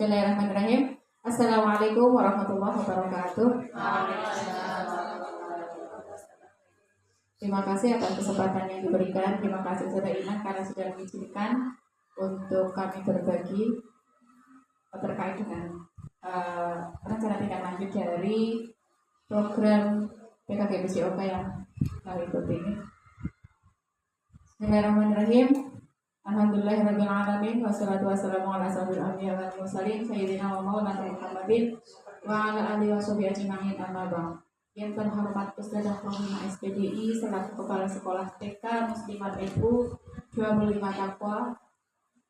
Bismillahirrahmanirrahim. Assalamualaikum warahmatullahi wabarakatuh. Terima kasih atas kesempatan yang diberikan. Terima kasih Ustazah Inah karena sudah mengizinkan untuk kami berbagi terkait dengan rencana tindak lanjut dari program PKGBCOK yang kami ikuti ini. Bismillahirrahmanirrahim. Alhamdulillahirabbil alamin wassalatu wassalamu ala asyrofil anbiya'i wal mursalin sayyidina wa maulana Muhammadin wa ala alihi washabihi ajma'in amma ba'd. Yang terhormat Ustazah Rohina SPDI selaku Kepala Sekolah TK Muslimat NU 25 Takwa,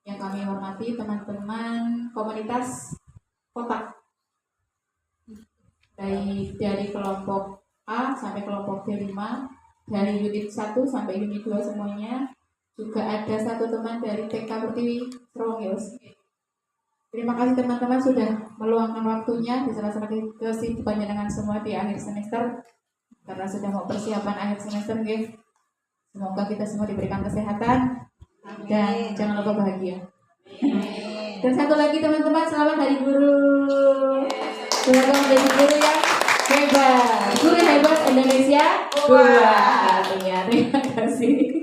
yang kami hormati teman-teman komunitas kotak dari kelompok A sampai kelompok B5, dari unit 1 sampai unit 2 semuanya. Juga ada satu teman dari TK Pertiwi Serongos. Terima kasih teman-teman sudah meluangkan waktunya di sela-sela kesibukan dengan semua di akhir semester, karena sudah mau persiapan akhir semester, okay? Semoga kita semua diberikan kesehatan. Amin. Dan jangan lupa bahagia. Amin. Dan satu lagi teman-teman, selamat Hari Guru. Semoga menjadi guru yang hebat, guru hebat Indonesia. Wah, terima kasih.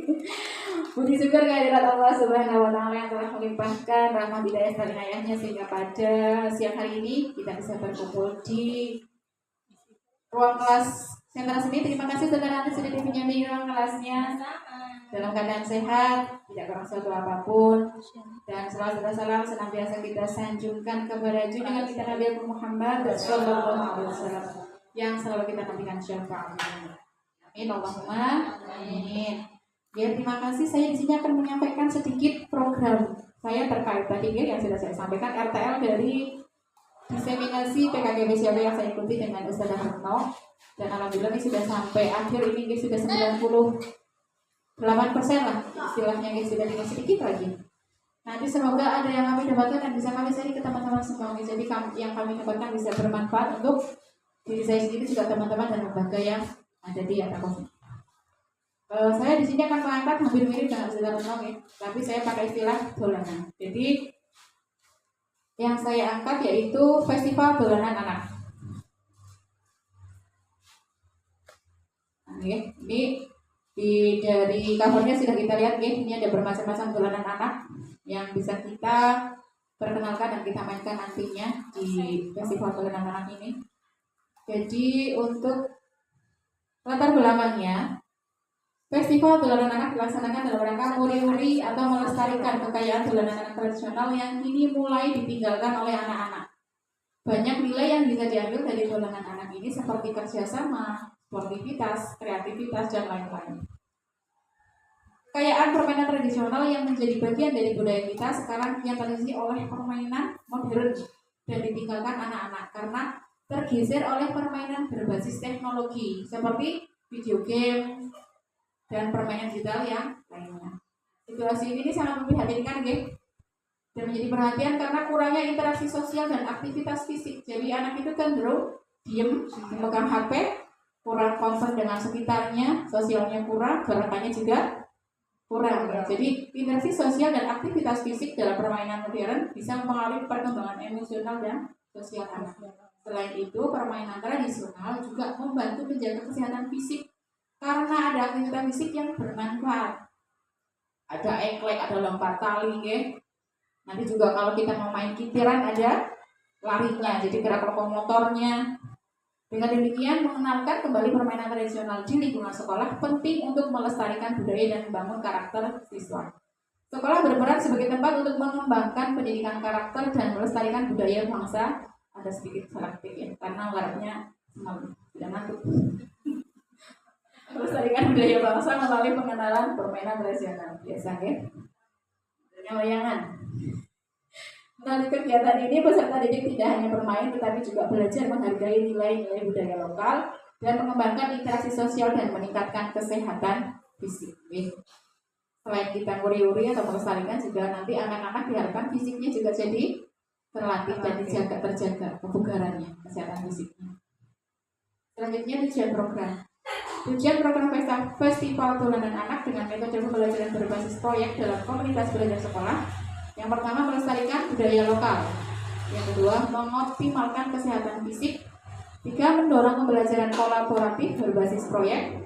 Puji syukur kehadirat Allah Subhanahu wa Ta'ala yang telah melimpahkan rahmat hidayah dari ayahnya sehingga pada siang hari ini kita bisa berkumpul di ruang kelas sentra seni. Terima kasih saudara yang sudah dipinjami ruang kelasnya dalam keadaan sehat, tidak kurang suatu apapun, dan selalu salam senantiasa kita sanjungkan kepada junjungan kita Nabi Muhammad sallallahu alaihi wasallam yang selalu kita nantikan syafaatnya. Amin Allahumma amin. Ya, terima kasih. Saya di sini akan menyampaikan sedikit program saya terkait tadi yang sudah saya sampaikan RTL dari diseminasi PKGBCOK yang saya ikuti dengan Ustazah Retno, dan alhamdulillah ini sudah sampai akhir ini sudah 98% lah istilahnya, sudah tinggal sedikit lagi. Nanti semoga ada yang kami dapatkan dan bisa kami share ke teman-teman semua. Jadi yang kami dapatkan bisa bermanfaat untuk diri saya sendiri, juga teman-teman dan lembaga yang ada di atas. Saya di sini akan mengangkat hampir mirip dengan Ustazah Retno, tapi saya pakai istilah dolanan. Jadi yang saya angkat yaitu Festival Dolanan Anak. Nah, ini dari covernya sudah kita lihat, ini ada bermacam-macam dolanan anak yang bisa kita perkenalkan dan kita mainkan nantinya di Festival Dolanan Anak ini. Jadi untuk latar belakangnya, Festival Dolanan Anak dilaksanakan dalam rangka uri-uri atau melestarikan kekayaan dolanan anak tradisional yang kini mulai ditinggalkan oleh anak-anak. Banyak nilai yang bisa diambil dari dolanan anak ini seperti kerjasama, sportivitas, kreativitas, dan lain-lain. Kekayaan permainan tradisional yang menjadi bagian dari budaya kita sekarang kian terisi oleh permainan modern dan ditinggalkan anak-anak karena tergeser oleh permainan berbasis teknologi seperti video game dan permainan digital yang lainnya. Situasi ini sangat memprihatinkan, dan menjadi perhatian karena kurangnya interaksi sosial dan aktivitas fisik. Jadi anak itu cenderung diem, memegang HP, kurang concern dengan sekitarnya, sosialnya kurang, gerakannya juga kurang. Jadi interaksi sosial dan aktivitas fisik dalam permainan modern bisa mempengaruhi perkembangan emosional dan sosial anak. Selain itu, permainan tradisional juga membantu menjaga kesehatan fisik karena ada aktivitas fisik yang bermanfaat. Ada eklek, ada lompat tali, Nanti juga kalau kita mau main kitiran ada larinya, jadi gerak lokomotornya. Dengan demikian, mengenalkan kembali permainan tradisional di lingkungan sekolah penting untuk melestarikan budaya dan membangun karakter siswa. Sekolah berperan sebagai tempat untuk mengembangkan pendidikan karakter dan melestarikan budaya bangsa. Ada sedikit selektif karena warnanya tidak ngantuk. Melestarikan budaya bangsa melalui pengenalan permainan tradisional. Biasa, layangan. Melalui kegiatan ini, peserta didik tidak hanya bermain, tetapi juga belajar menghargai nilai-nilai budaya lokal dan mengembangkan interaksi sosial dan meningkatkan kesehatan fisik. Selain kita nguri-uri atau melestarikan, juga nanti anak-anak diharapkan fisiknya juga jadi terlatih dan terjaga kebugarannya, kesehatan fisiknya. Selanjutnya tujuan program. Tujuan program Festival Dolanan Anak dengan metode pembelajaran berbasis proyek dalam komunitas belajar sekolah. Yang pertama, melestarikan budaya lokal. Yang kedua, mengoptimalkan kesehatan fisik. 3, mendorong pembelajaran kolaboratif berbasis proyek.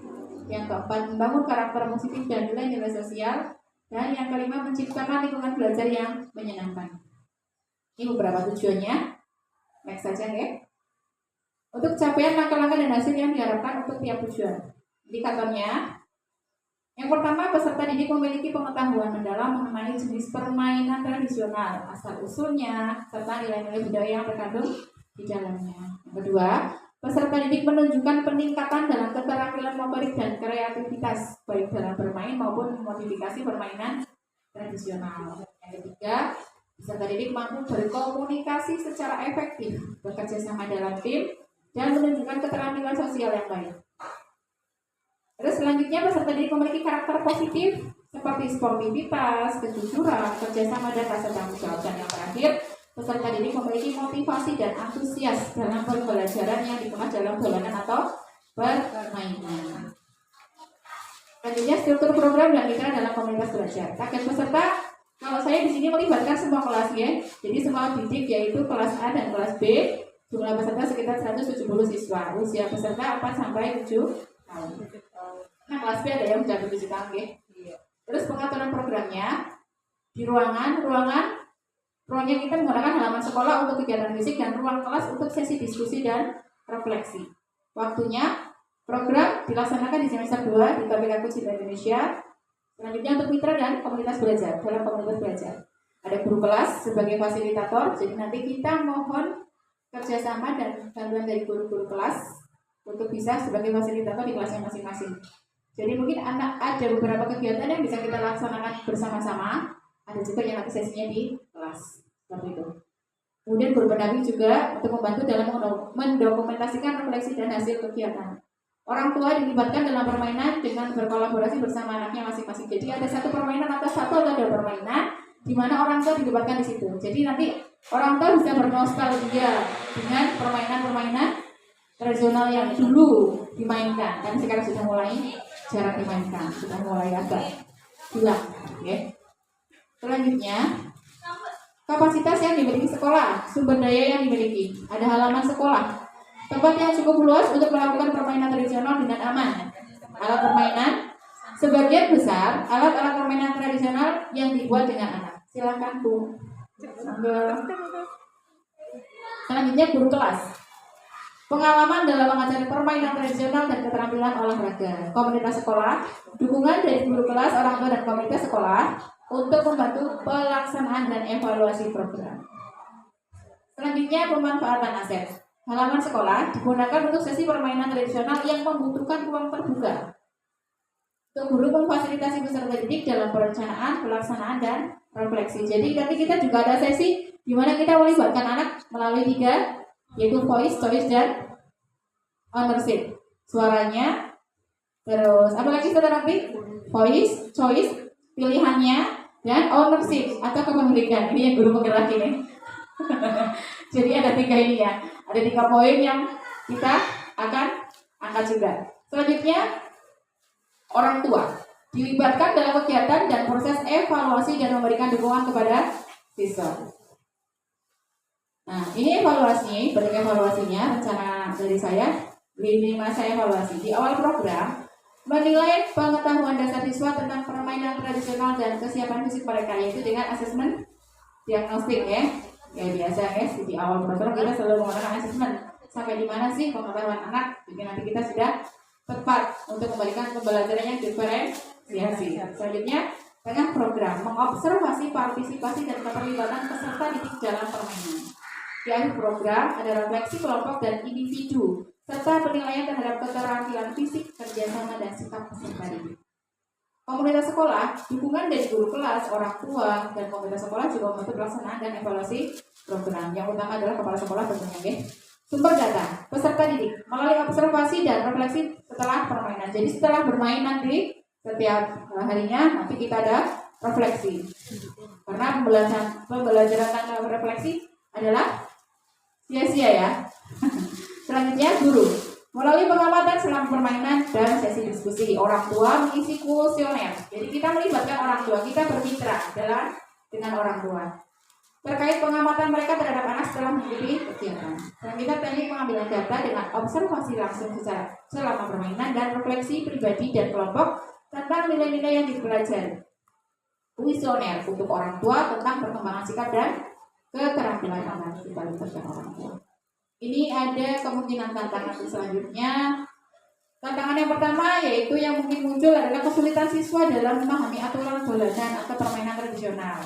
Yang keempat, membangun karakter positif dan nilai-nilai sosial. Dan yang kelima, menciptakan lingkungan belajar yang menyenangkan. Ini beberapa tujuannya. Next saja ya. Untuk capaian langkah-langkah dan hasil yang diharapkan untuk tiap tujuan. Indikatornya, yang pertama, peserta didik memiliki pengetahuan mendalam mengenai jenis permainan tradisional, asal-usulnya, serta nilai-nilai budaya yang terkandung di dalamnya. Yang kedua, peserta didik menunjukkan peningkatan dalam keterampilan motorik dan kreativitas, baik dalam bermain maupun modifikasi permainan tradisional. Yang ketiga, peserta didik mampu berkomunikasi secara efektif, bekerja sama dalam tim, dan menunjukkan keterampilan sosial yang baik. Terus selanjutnya, peserta didik memiliki karakter positif seperti sportivitas, kejujuran, kerjasama, dan rasa tanggung jawab. Dan yang terakhir, peserta didik memiliki motivasi dan antusias dalam pembelajaran yang dikemas dalam dolanan atau permainan. Selanjutnya, struktur program dan mitra dalam komunitas belajar. Target peserta, kalau saya di sini melibatkan semua kelas ya. Jadi semua didik yaitu kelas A dan kelas B. Jumlah peserta sekitar 170 siswa. Usia peserta 4 sampai 7 tahun. Nah, kelas B ada yang sudah 7 tahun ya. Terus pengaturan programnya di ruangan kita menggunakan halaman sekolah untuk kegiatan fisik dan ruang kelas untuk sesi diskusi dan refleksi. Waktunya, program dilaksanakan di semester 2 di KPK Cinta Indonesia. Selanjutnya untuk mitra dan komunitas belajar. Dalam komunitas belajar ada guru kelas sebagai fasilitator. Jadi nanti kita mohon kerjasama dan bantuan dari guru-guru kelas untuk bisa sebagai fasilitator di kelasnya masing-masing. Jadi mungkin ada beberapa kegiatan yang bisa kita laksanakan bersama-sama. Ada juga yang nanti sesinya di kelas, seperti itu. Kemudian guru pendamping juga untuk membantu dalam mendokumentasikan refleksi dan hasil kegiatan. Orang tua dilibatkan dalam permainan dengan berkolaborasi bersama anaknya masing-masing. Jadi ada satu permainan atau dua permainan di mana orang tua dilibatkan di situ. Jadi nanti orang tua bisa bernostalgia dengan permainan-permainan tradisional yang dulu dimainkan. Dan sekarang sudah mulai jarang dimainkan, sudah mulai agak hilang, ya. Selanjutnya, kapasitas yang dimiliki sekolah, sumber daya yang dimiliki. Ada halaman sekolah, tempat yang cukup luas untuk melakukan permainan tradisional dengan aman. Alat permainan, sebagian besar alat-alat permainan tradisional yang dibuat dengan anak. Silakan Bu. Selanjutnya guru kelas. Pengalaman dalam mengajari permainan tradisional dan keterampilan olahraga. Komunitas sekolah, dukungan dari guru kelas, orang tua dan komunitas sekolah untuk membantu pelaksanaan dan evaluasi program. Selanjutnya pemanfaatan aset. Halaman sekolah digunakan untuk sesi permainan tradisional yang membutuhkan ruang terbuka. Untuk guru memfasilitasi peserta didik dalam perencanaan, pelaksanaan, dan refleksi. Jadi nanti kita juga ada sesi di mana kita melibatkan anak melalui 3, yaitu voice, choice, dan ownership. Suaranya, terus apa lagi kita nanti? Voice, choice, pilihannya, dan ownership atau kepemilikan. Ini yang guru penggerak ini. Jadi ada 3 ini ya. Ada 3 poin yang kita akan angkat juga. Selanjutnya, orang tua dilibatkan dalam kegiatan dan proses evaluasi dan memberikan dukungan kepada siswa. Nah, ini evaluasi, bentuk evaluasinya, rencana dari saya, ini masa evaluasi. Di awal program, menilai pengetahuan dasar siswa tentang permainan tradisional dan kesiapan fisik mereka, yaitu dengan asesmen diagnostik ya. Ya biasa ya, di awal program kita selalu menggunakan asesmen. Sampai di mana sih pengetahuan anak, jadi nanti kita sudah tepat untuk memberikan pembelajaran yang diferensiasi. Selanjutnya, tengah program, mengobservasi partisipasi dan keterlibatan peserta didik dalam permainan. Di akhir program ada refleksi kelompok dan individu serta penilaian terhadap keterampilan fisik, kerjasama, dan sikap peserta didik. Komunitas sekolah, dukungan dari guru kelas, orang tua, dan komunitas sekolah juga membantu pelaksanaan dan evaluasi program. Yang utama adalah kepala sekolah tentunya. Sumber data, peserta didik melalui observasi dan refleksi setelah permainan. Jadi setelah bermain nanti setiap harinya nanti kita ada refleksi. Karena pembelajaran tanpa refleksi adalah sia-sia ya. Selanjutnya guru melalui pengamatan selama permainan dan sesi diskusi. Orang tua mengisi kuesioner. Jadi kita melibatkan orang tua, kita bermitra dengan orang tua. terkait pengamatan mereka terhadap anak setelah mengikuti kegiatan. Selanjutnya teknik pengambilan data dengan observasi langsung secara selama permainan dan refleksi pribadi dan kelompok tentang nilai-nilai yang dipelajari. Kuesioner untuk orang tua tentang perkembangan sikap dan keterampilan anak kita libatkan orang tua. Ini ada kemungkinan tantangan selanjutnya. Tantangan yang pertama yaitu yang mungkin muncul adalah kesulitan siswa dalam memahami aturan dolanan atau permainan tradisional.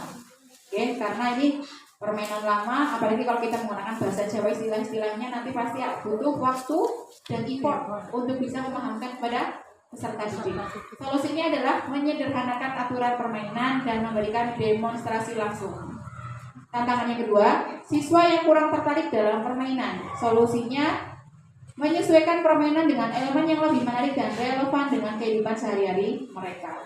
Oke, karena ini permainan lama, apalagi kalau kita menggunakan bahasa Jawa istilah-istilahnya nanti pasti butuh waktu dan effort untuk bisa memahamkan kepada peserta didik. Solusinya adalah menyederhanakan aturan permainan dan memberikan demonstrasi langsung. Tantangan yang kedua, siswa yang kurang tertarik dalam permainan. Solusinya menyesuaikan permainan dengan elemen yang lebih menarik dan relevan dengan kehidupan sehari-hari mereka.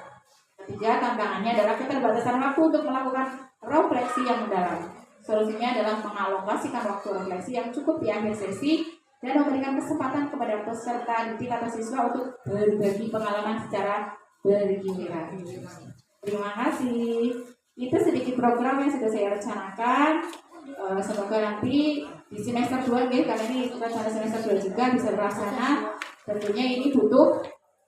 Ketiga, tantangannya adalah keterbatasan waktu untuk melakukan refleksi yang mendalam. Solusinya adalah mengalokasikan waktu refleksi yang cukup di akhir sesi dan memberikan kesempatan kepada peserta didik atau siswa untuk berbagi pengalaman secara bergiliran. Terima kasih. Itu sedikit program yang sudah saya rencanakan. Semoga nanti di semester 2 karena ini rencana semester 2 juga bisa terlaksana. Tentunya ini butuh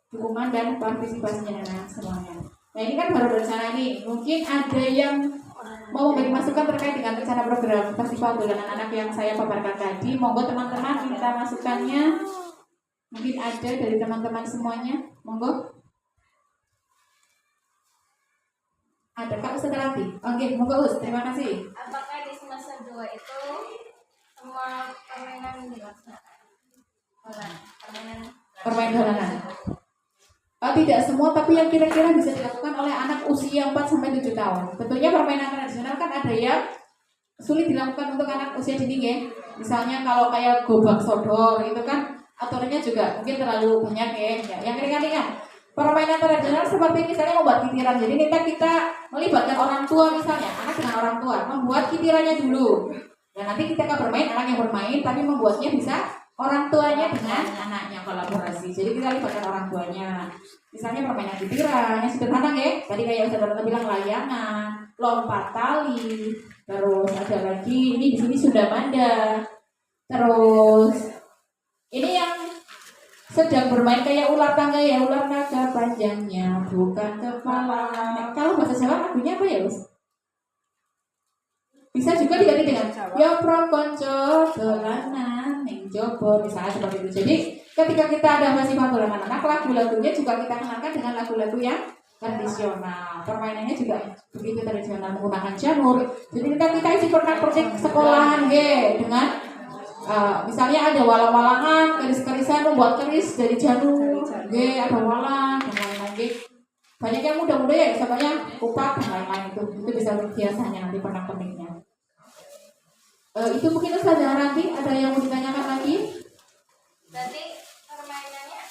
dukungan dan partisipasinya semuanya. Nah ini kan baru rencana ini. Mungkin ada yang mau memberi masukan terkait dengan rencana program festival dolanan anak yang saya paparkan tadi. Monggo teman-teman minta masukannya. Mungkin ada dari teman-teman semuanya. Monggo. Ada Kak Ustaz Rati. Oke, monggo Ustaz. Terima kasih. Apakah di semester 2 itu semua permainan dilaksanakan? Permainan dolanan. Tidak semua, tapi yang kira-kira bisa dilakukan oleh anak usia 4-7 tahun. Tentunya permainan tradisional kan ada yang sulit dilakukan untuk anak usia dini ya. Misalnya kalau kayak gobang sodor itu kan aturannya juga mungkin terlalu banyak ya. Yang ringan-ringan. Permainan tradisional seperti misalnya membuat kitiran. Jadi kita melibatkan orang tua misalnya, anak dengan orang tua, membuat kitirannya dulu. Dan nanti kita akan bermain, anak yang bermain, tapi membuatnya bisa orang tuanya dengan anaknya kolaborasi. Jadi kita libatkan orang tuanya. Misalnya permainan kitiran yang sederhana ya. Tadi kayak Ustaz bilang layangan, lompat tali, terus ada lagi ini di sini sudah manda. Terus ini yang sedang bermain kayak ular tangga ya, ular naga panjangnya bukan kepala. Kalau bahasa Jawa lagunya apa ya, Bos? Bisa juga diganti dengan yo pro konco dolanan ning jobo misalnya seperti itu. Jadi ketika kita ada festival dolanan anak, lagu-lagunya juga kita kenalkan dengan lagu-lagu yang tradisional. Permainannya juga begitu tradisional menggunakan janur. Jadi kita isi pernak-pernik sekolahan dengan misalnya ada walang-walangan, keris-kerisan, membuat keris dari janur, ada walang dan lain-lain. Banyak yang muda-muda ya, misalnya kupat dan lain-lain itu bisa biasanya nanti pernak-perniknya. Itu mungkin Ustazah Ranti ada yang mau ditanyakan lagi? Berarti permainannya